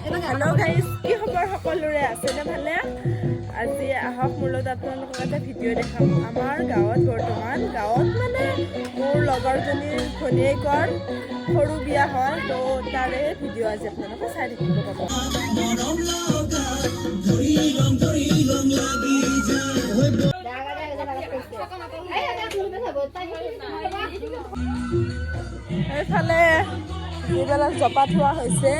Hello' guys, কি খবৰ সকলোৰে? আছেনে ভালে? আজি আহক মোৰ লগত আপোনালোকক এটা ভিডিঅ' দেখাম। আমাৰ গাঁৱত বৰ্তমান মানে মোৰ লগৰজনীৰ ভনীয়েকৰ সৰু বিয়া হয়, তো তাৰে ভিডিঅ' আজি আপোনালোকে চাই থাকিব পাব। এইফালে এইবিলাক জপা থোৱা হৈছে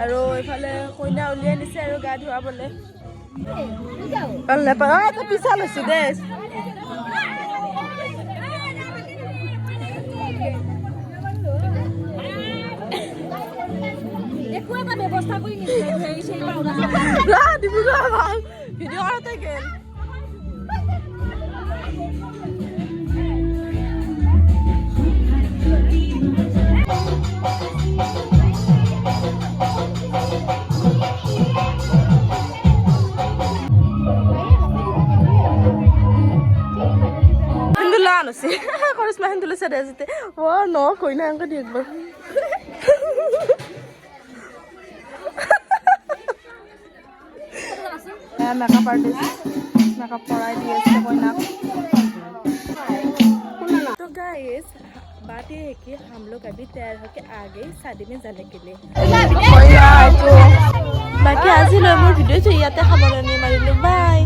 আৰু এইফালে কইনা উলিয়াই নিছে আৰু গা ধুৱাবলে। পিছা লৈছো দেই। ব্যৱস্থা কৰি ভিডিঅ' কৰাতে গেল। কৰিশ্মা হিন্দুলে চাই দে ন কইনা আংক দি একবাৰ মেকআপ आर्टिस्ट मेकअप कराई दिए कइना। तो गाइस बात ये है कि हम लोग अभी तैयार होके आ गए शादी में जाने के लिए। बाकी आज मोर भिडिओ याते खबर नहीं मारिलो बाय।